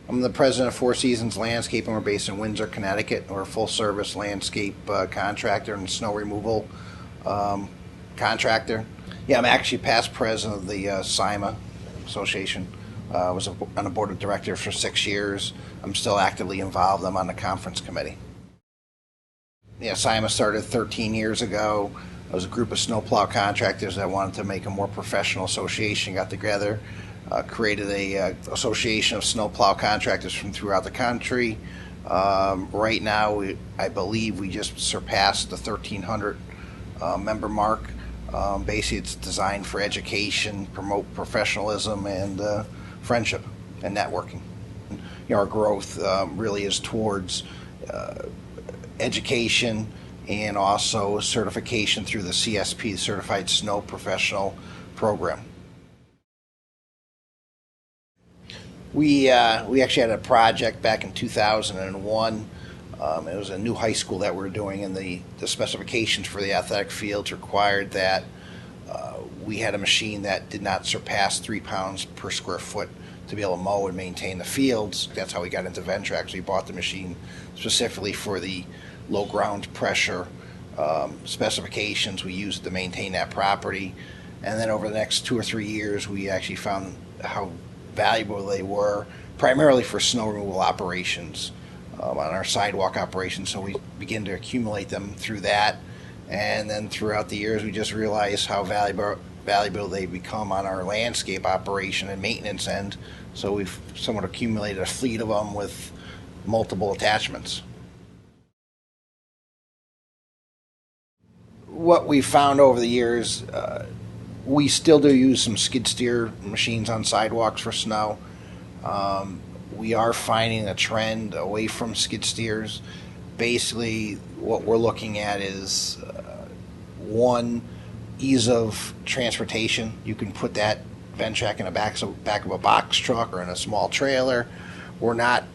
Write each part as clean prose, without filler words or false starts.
I'm the president of Four Seasons Landscaping. We're based in Windsor, Connecticut. We're a full-service landscape contractor and snow removal contractor. Yeah, I'm actually past president of the SIMA Association. I was on the board of directors for 6 years. I'm still actively involved. I'm on the conference committee. Yeah, SIMA started 13 years ago. It was a group of snowplow contractors that wanted to make a more professional association, got together, created a association of snowplow contractors from throughout the country. Right now, I believe we just surpassed the 1,300 member mark. Basically, it's designed for education, promote professionalism, and friendship and networking. Our growth really is towards education and also certification through the CSP, Certified Snow Professional Program. We actually had a project back in 2001. It was a new high school that we were doing, and the specifications for the athletic fields required that we had a machine that did not surpass 3 pounds per square foot to be able to mow and maintain the fields. That's how we got into Ventrac. So we bought the machine specifically for the low ground pressure specifications we used to maintain that property. And then over the next 2 or 3 years, we actually found how valuable they were, primarily for snow removal operations on our sidewalk operations. So we began to accumulate them through that. And then throughout the years, we just realized how valuable they become on our landscape operation and maintenance end. So we've somewhat accumulated a fleet of them with multiple attachments. What we found over the years, we still do use some skid steer machines on sidewalks for snow. We are finding a trend away from skid steers. Basically, what we're looking at is one, ease of transportation. You can put that Ventrac in the back of a box truck or in a small trailer. We're not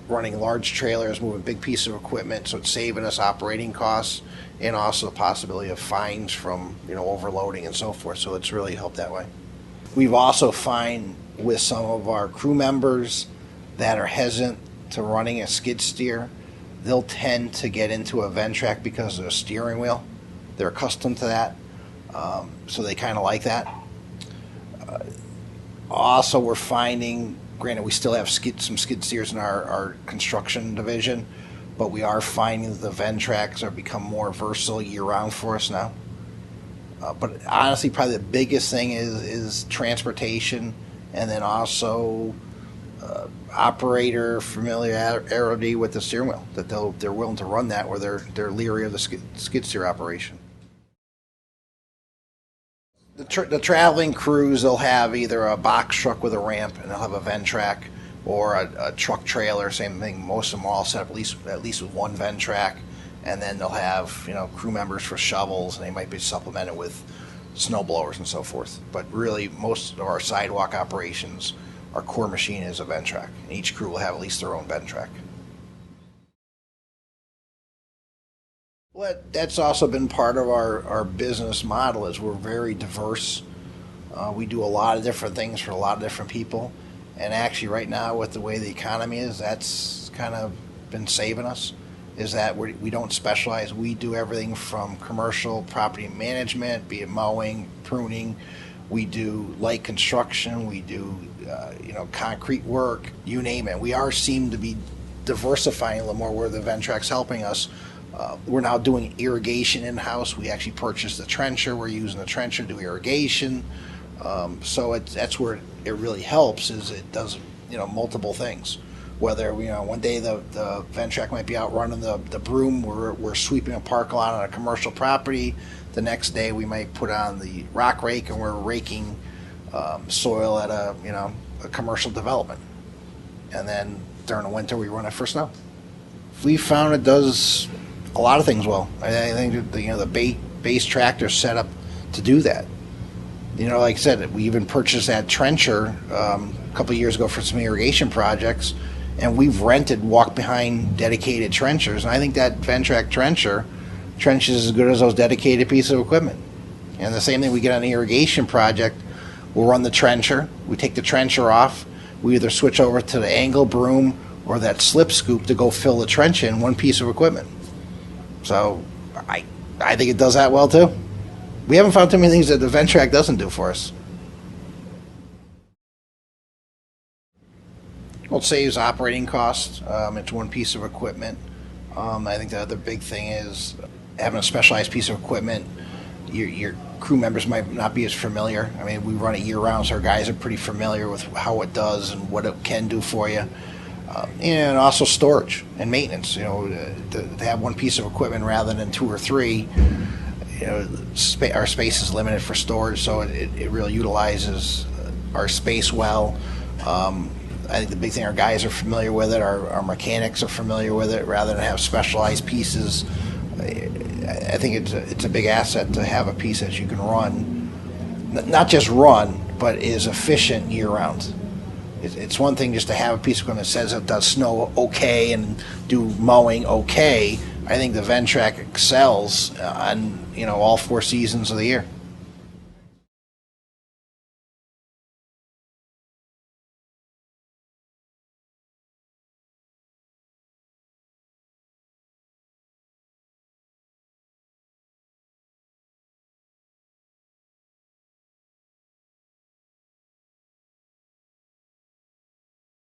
running large trailers, moving big pieces of equipment, so it's saving us operating costs and also the possibility of fines from overloading and so forth. So it's really helped that way. We've also find with some of our crew members that are hesitant to running a skid steer, they'll tend to get into a Ventrac because of the steering wheel. They're accustomed to that, so they kind of like that. Also, we're finding, granted, we still have some skid steers in our construction division, but we are finding that the Ventracs are become more versatile year-round for us now. But honestly, probably the biggest thing is transportation, and then also operator familiarity with the steering wheel, that they're willing to run that where they're leery of the skid steer operation. The traveling crews, they'll have either a box truck with a ramp, and they'll have a Ventrac, or a truck trailer, same thing. Most of them are all set up at least with one Ventrac, and then they'll have crew members for shovels, and they might be supplemented with snow blowers and so forth. But really, most of our sidewalk operations, our core machine is a Ventrac, and each crew will have at least their own Ventrac. Well, that's also been part of our business model, is we're very diverse. We do a lot of different things for a lot of different people. And actually right now, with the way the economy is, that's kind of been saving us, is that we don't specialize. We do everything from commercial property management, be it mowing, pruning. We do light construction. We do concrete work, you name it. We seem to be diversifying a little more where the Ventrac's helping us. We're now doing irrigation in-house. We actually purchased a trencher. We're using the trencher to do irrigation. So that's where it really helps, is it does multiple things. Whether one day the Ventrac might be out running the broom, we're sweeping a parking lot on a commercial property. The next day we might put on the rock rake and we're raking soil at a commercial development. And then during the winter we run it for snow. We found it does a lot of things well. I think the base tractor set up to do that. Like I said, we even purchased that trencher a couple of years ago for some irrigation projects, and we've rented walk-behind dedicated trenchers, and I think that Ventrac trenches as good as those dedicated pieces of equipment. And the same thing, we get on an irrigation project, we'll run the trencher, we take the trencher off, we either switch over to the angle broom or that slip scoop to go fill the trench in one piece of equipment. So I think it does that well too. We haven't found too many things that the Ventrac doesn't do for us. Well, it saves operating costs. It's one piece of equipment. I think the other big thing is having a specialized piece of equipment. Your crew members might not be as familiar. I mean, we run it year-round, so our guys are pretty familiar with how it does and what it can do for you. And also storage and maintenance. You know, to have one piece of equipment rather than two or three. You know, our space is limited for storage, so it really utilizes our space well. I think the big thing, our guys are familiar with it, our mechanics are familiar with it, rather than have specialized pieces. I think it's a big asset to have a piece that you can run, not just run, but is efficient year-round. It's one thing just to have a piece of equipment that says it does snow okay and do mowing okay. I think the Ventrac excels on all 4 seasons of the year.